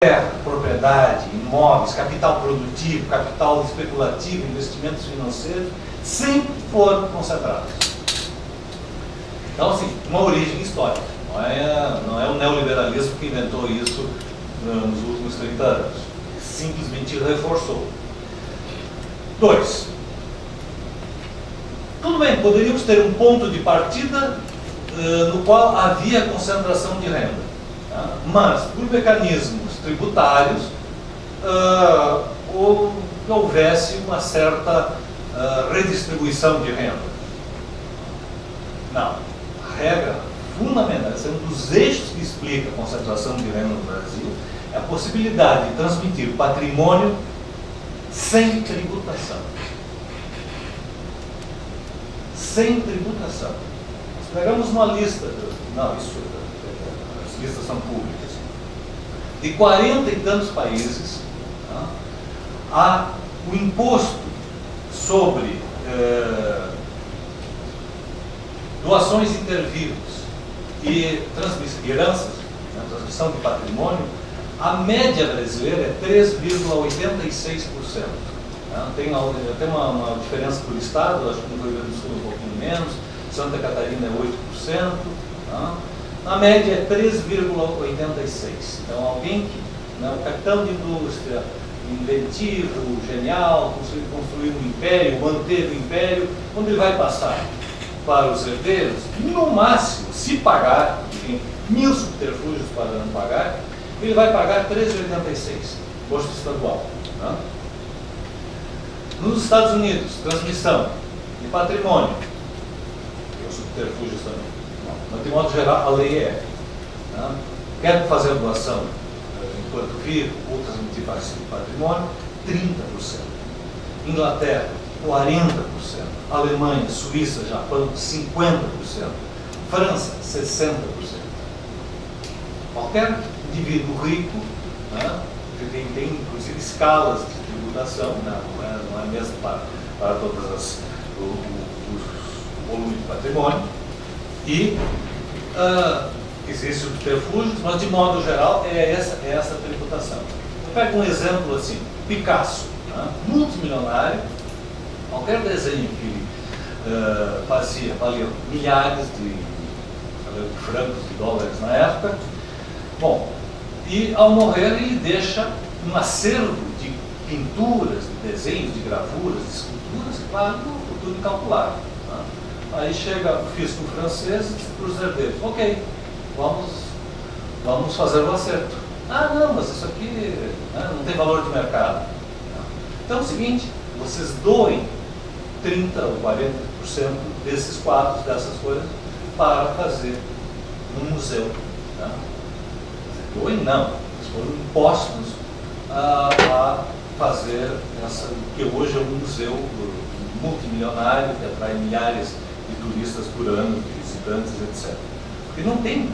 terra, propriedade, imóveis, capital produtivo, capital especulativo, investimentos financeiros, sempre foram concentrados. Então, assim, uma origem histórica. Não é o neoliberalismo que inventou isso nos últimos 30 anos. Simplesmente reforçou. 2. Tudo bem, poderíamos ter um ponto de partida no qual havia concentração de renda, tá? Mas, por mecanismos tributários, houvesse uma certa redistribuição de renda. Não. A regra fundamental, esse é um dos eixos que explica a concentração de renda no Brasil, é a possibilidade de transmitir patrimônio sem tributação. Sem tributação. Nós pegamos uma lista, as listas são públicas, de 40 e tantos países, tá? Há o imposto sobre doações intervivos e heranças, né, transmissão de patrimônio. A média brasileira é 3,86%. Né? Tem uma diferença por estado, acho que no Rio Grande do Sul um pouquinho menos, Santa Catarina é 8%. Tá? A média é 3,86%. Então, alguém que, né, o capitão de indústria, inventivo, genial, construiu um império, manteve o império, quando ele vai passar para os herdeiros, no máximo, se pagar, tem 1000 subterfúgios para não pagar, ele vai pagar 3,86, imposto estadual. Né? Nos Estados Unidos, transmissão de patrimônio, tem os subterfúgios também. Mas, de modo geral, a lei é. Né? Quer fazer doação enquanto vivo, ou transmitir patrimônio, 30%. Inglaterra, 40%. Alemanha, Suíça, Japão, 50%. França, 60%. Qualquer indivíduo rico, né, tem inclusive escalas de tributação, né, não é mesmo para todas o volume de patrimônio. E existem subterfúgios, mas de modo geral é essa tributação. Eu pego um exemplo assim, Picasso, né, multimilionário, qualquer desenho que ele fazia valia milhares de francos, de dólares na época. Bom, e ao morrer ele deixa um acervo de pinturas, de desenhos, de gravuras, de esculturas, claro, no futuro incalculável. Tá? Aí chega o fisco francês e diz para os herdeiros: ok, vamos fazer o acerto. Ah, não, mas isso aqui, né, não tem valor de mercado. Então é o seguinte, vocês doem 30% ou 40% desses quadros, dessas coisas, para fazer um museu. Tá? Doem não, eles foram impostos a fazer que hoje é um museu multimilionário, que atrai milhares de turistas por ano, de visitantes, etc. Porque não tem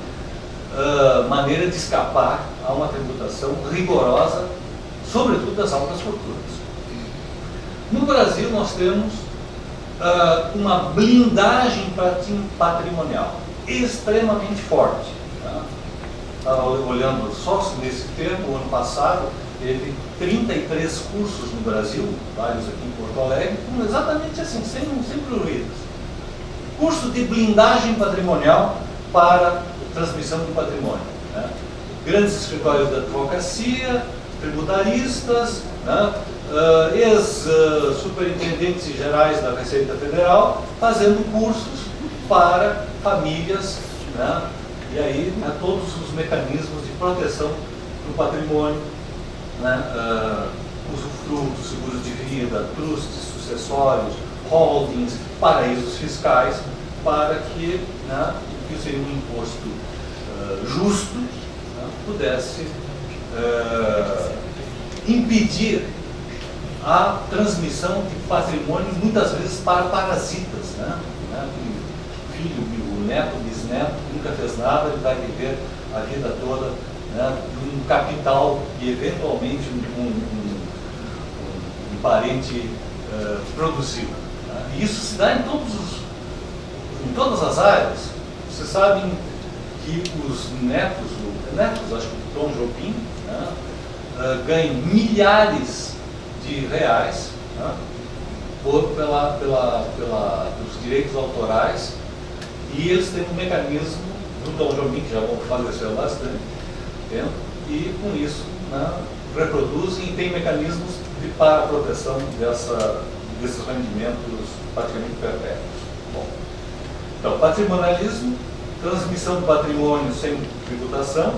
maneira de escapar a uma tributação rigorosa, sobretudo das altas fortunas. No Brasil nós temos uma blindagem patrimonial extremamente forte. Tá? Estava olhando só nesse termo, o ano passado teve 33 cursos no Brasil, vários aqui em Porto Alegre, exatamente assim, sem pruridos. Curso de blindagem patrimonial para transmissão do patrimônio. Né? Grandes escritórios da advocacia, tributaristas, né? Ex-superintendentes gerais da Receita Federal fazendo cursos para famílias, né? E aí, né, todos os mecanismos de proteção do patrimônio, né, usufrutos, seguros de vida, trusts, sucessórios, holdings, paraísos fiscais, para que, né, que seria um imposto justo, né, pudesse impedir a transmissão de patrimônio, muitas vezes para parasitas, né? O neto, bisneto, nunca fez nada, ele vai viver a vida toda, né, um capital e eventualmente um parente produziu. Né? E isso se dá em todas as áreas. Vocês sabem que os netos, acho que o Tom Jobim, né, ganham milhares de reais, né, pelos direitos autorais, e eles têm um mecanismo do Tom Jobim, que já faleceu há bastante tempo, e com isso, né, reproduzem e tem mecanismos para a proteção desses rendimentos praticamente perpétuos. Bom, então, patrimonialismo, transmissão do patrimônio sem tributação,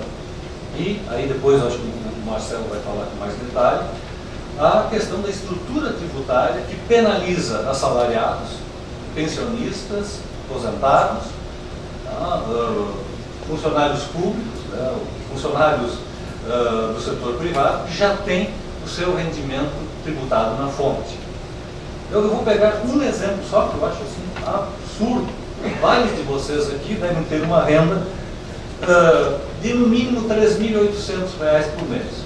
e aí depois acho que o Marcelo vai falar com mais detalhe, a questão da estrutura tributária que penaliza assalariados, pensionistas, aposentados, funcionários públicos, né, funcionários do setor privado, que já têm o seu rendimento tributado na fonte. Eu vou pegar um exemplo só, que eu acho assim absurdo. Vários de vocês aqui devem ter uma renda de no mínimo R$ 3.800 por mês.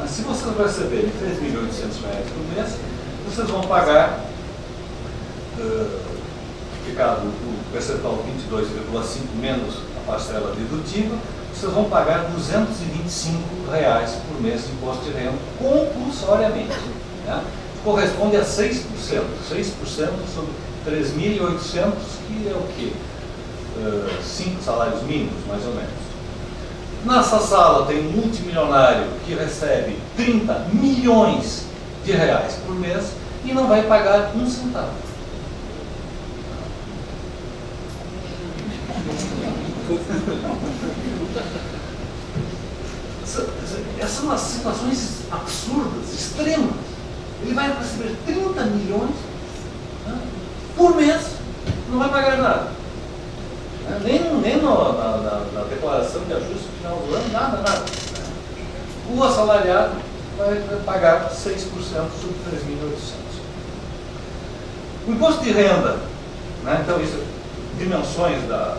Se vocês receberem R$ 3.800 por mês, vocês vão pagar, ficado o percentual 22,5 menos a parcela dedutível, vocês vão pagar R$ 225 por mês de imposto de renda compulsoriamente. Né? Corresponde a 6%. 6% sobre 3.800, que é o quê? 5 salários mínimos, mais ou menos. Nessa sala tem um multimilionário que recebe 30 milhões de reais por mês e não vai pagar um centavo. Essas são as situações absurdas, extremas. Ele vai receber 30 milhões, né, por mês, não vai pagar nada. Nem na declaração de ajuste final do ano, nada. O assalariado vai pagar 6% sobre 3.800. O imposto de renda, né, então isso, dimensões da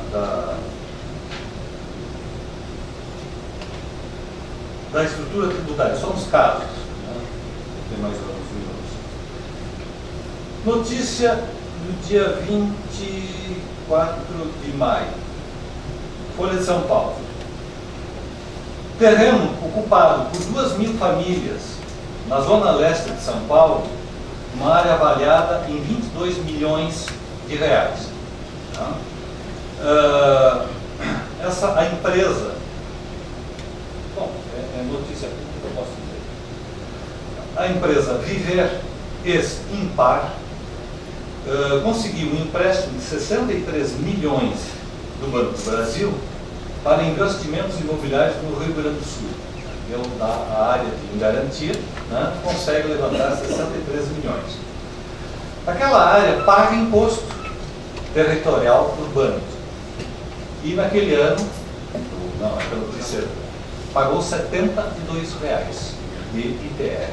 estrutura tributária, só nos casos. Né? Tem mais alguns minutos. Notícia do dia 24 de maio. Folha de São Paulo. Terreno ocupado por 2.000 famílias na zona leste de São Paulo, uma área avaliada em 22 milhões de reais. Tá? A empresa, bom, é notícia pública, eu posso dizer. A empresa Viver Impar conseguiu um empréstimo de 63 milhões do Banco do Brasil para investimentos imobiliários no Rio Grande do Sul. Ele dá a área de garantia, né, consegue levantar 63 milhões. Aquela área paga imposto territorial urbano. E naquele ano, não, é pelo terceiro, pagou R$ 72 de ITR.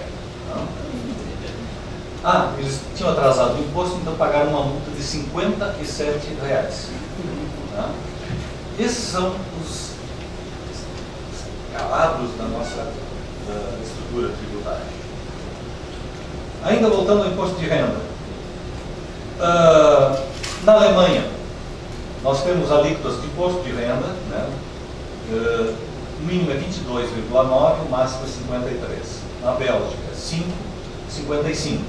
Eles tinham atrasado o imposto, então pagaram uma multa de R$ 57. Esses são os calabros da nossa estrutura tributária. Ainda voltando ao imposto de renda. Na Alemanha, nós temos alíquotas de imposto de renda, né? O mínimo é 22,9, o máximo é 53. Na Bélgica, 5,55.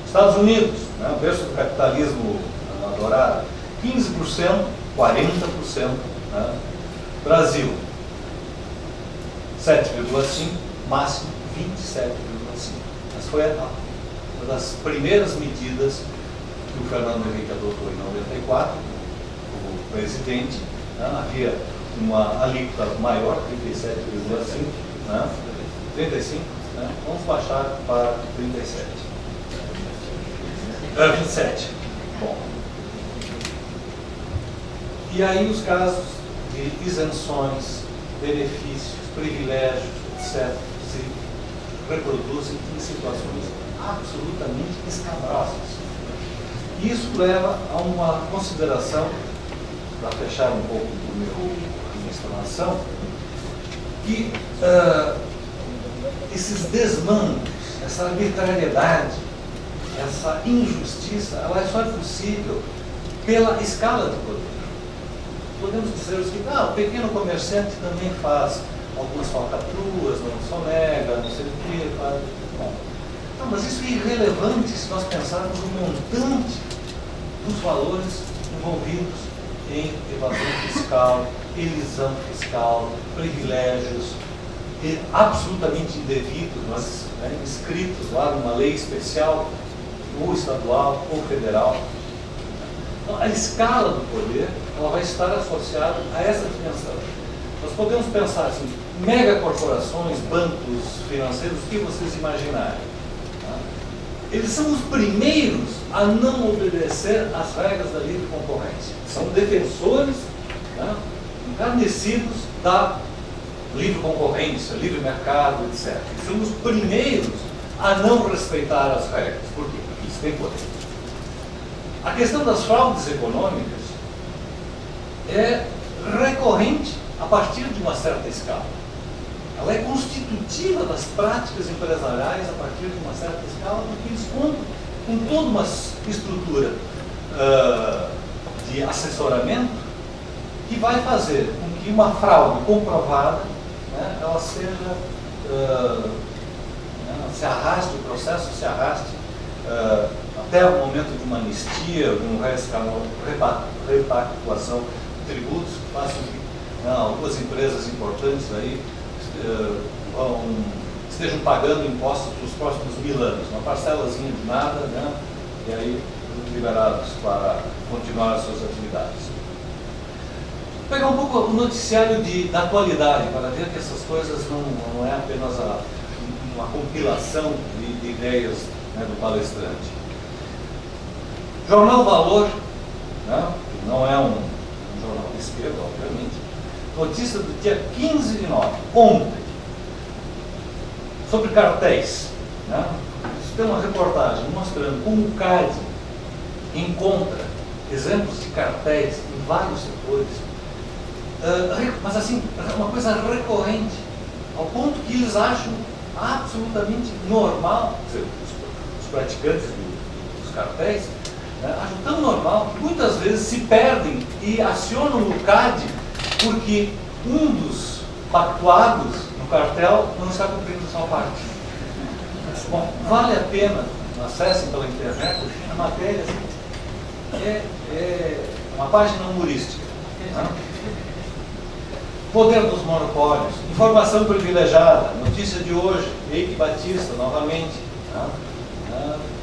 Estados Unidos, né, o berço do capitalismo adorado, 15%, 40%. Né? Brasil, 7,5%, máximo 27,5%. Essa foi uma das primeiras medidas que o Fernando Henrique adotou em 94, o presidente. Né? Havia uma alíquota maior, 37,5%, né? 35%, né? Vamos baixar para 37%. 27. Bom. E aí os casos de isenções, benefícios, privilégios, etc., se reproduzem em situações absolutamente escabrosas. E isso leva a uma consideração, para fechar um pouco a minha explanação, que esses desmandos, essa arbitrariedade, essa injustiça, ela só é possível pela escala de poder. Podemos dizer o seguinte: o pequeno comerciante também faz algumas falcatruas, não sonega, não sei o quê. Bom, não, mas isso é irrelevante se nós pensarmos no montante dos valores envolvidos em evasão fiscal, elisão fiscal, privilégios absolutamente indevidos, mas inscritos lá numa lei especial, ou estadual, ou federal. Então, a escala do poder, ela vai estar associada a essa dimensão. Nós podemos pensar assim, megacorporações, bancos financeiros, o que vocês imaginarem. Tá? Eles são os primeiros a não obedecer às regras da livre concorrência. São defensores, né, encarnecidos da livre concorrência, livre mercado, etc. E são os primeiros a não respeitar as regras. Por quê? Porque isso tem poder. A questão das fraudes econômicas é recorrente a partir de uma certa escala. Ela é constitutiva das práticas empresariais a partir de uma certa escala, porque eles contam com toda uma estrutura de assessoramento que vai fazer com que uma fraude comprovada, né, ela seja, se arraste, o processo se arraste até o momento de uma anistia, de uma repactuação de tributos, que façam que algumas empresas importantes aí estejam pagando impostos nos próximos 1000 anos, uma parcelazinha de nada, né, e aí liberados para continuar as suas atividades. Vou pegar um pouco o noticiário da atualidade, para ver que essas coisas não é apenas uma compilação de ideias, né, do palestrante. Jornal Valor, né, que não é um jornal de esquerda, obviamente, notícia do dia 15 de nove, ontem, sobre cartéis. Né? Isso tem uma reportagem mostrando como o CAD encontra exemplos de cartéis em vários setores, mas assim, é uma coisa recorrente, ao ponto que eles acham absolutamente normal, os praticantes dos cartéis, né, acham tão normal que muitas vezes se perdem e acionam o CAD porque um dos pactuados no cartel não está cumprindo sua parte. Bom, vale a pena, acessem pela internet, a matéria assim, é uma página humorística. Né? Poder dos monopólios, informação privilegiada, notícia de hoje, Eike Batista, novamente, né?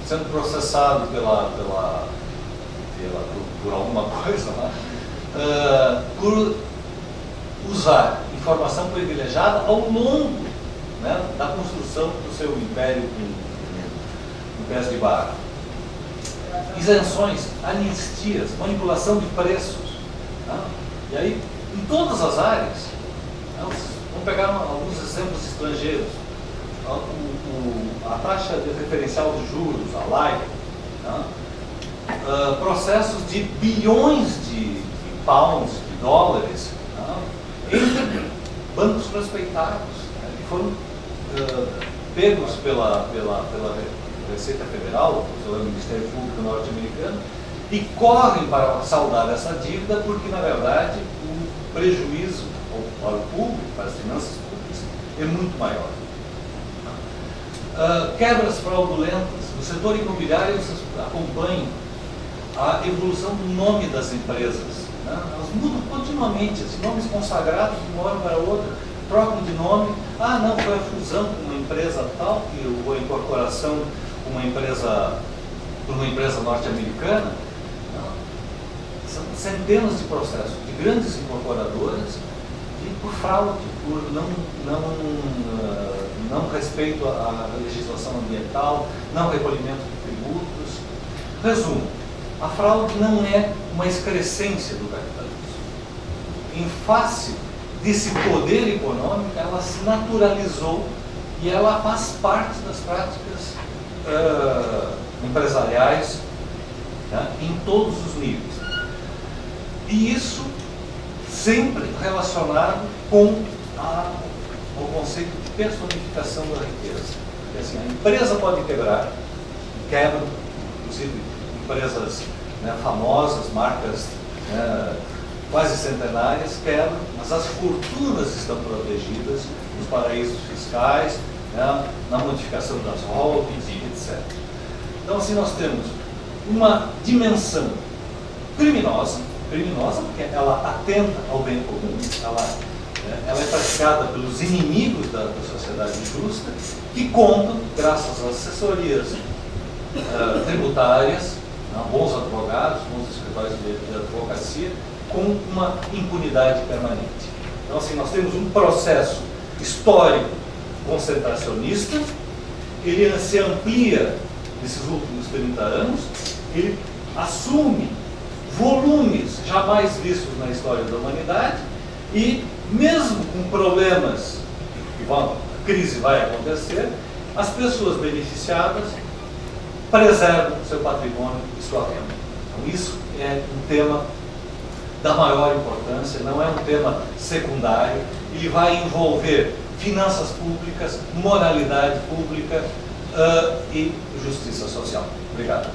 Sendo processado por alguma coisa, né? Por usar informação privilegiada ao longo, né, da construção do seu império em pés de barra. Isenções, anistias, manipulação de preços. Né? E aí, em todas as áreas, né, vamos pegar alguns exemplos estrangeiros. A taxa de referencial de juros, a LIBOR, né? Processos de bilhões de pounds, de dólares, né? Entre bancos respeitados, né? Que foram pegos pela Receita Federal, pelo Ministério Público norte-americano, e correm para saldar essa dívida porque, na verdade, o prejuízo para o público, para as finanças públicas, é muito maior. Quebras fraudulentas. No setor imobiliário, vocês acompanham a evolução do nome das empresas. Né? Elas mudam continuamente, esses nomes consagrados de uma hora para outra, trocam de nome. Ah, não, foi a fusão com uma empresa tal, ou a incorporação com uma empresa norte-americana. São centenas de processos de grandes incorporadoras por fraude, por não respeito à legislação ambiental, não recolhimento de tributos. Resumo, a fraude não é uma excrescência do capitalismo. Em face desse poder econômico, ela se naturalizou e ela faz parte das práticas empresariais, né, em todos os níveis. E isso sempre relacionado com o conceito de personificação da riqueza. Porque, assim, a empresa pode quebrar, quebram, inclusive empresas, né, famosas, marcas, né, quase centenárias, quebram, mas as fortunas estão protegidas nos paraísos fiscais, né, na modificação das holdings e etc. Então, assim, nós temos uma dimensão criminosa porque ela atenta ao bem comum, ela é praticada pelos inimigos da sociedade justa, que contam, graças às assessorias tributárias, bons advogados, bons escritórios de advocacia, com uma impunidade permanente. Então, assim, nós temos um processo histórico concentracionista, ele se amplia nesses últimos 30 anos, ele assume volumes jamais vistos na história da humanidade e, mesmo com problemas, a crise vai acontecer, as pessoas beneficiadas preservam seu patrimônio e sua renda. Então, isso é um tema da maior importância, não é um tema secundário, ele vai envolver finanças públicas, moralidade pública e justiça social. Obrigado.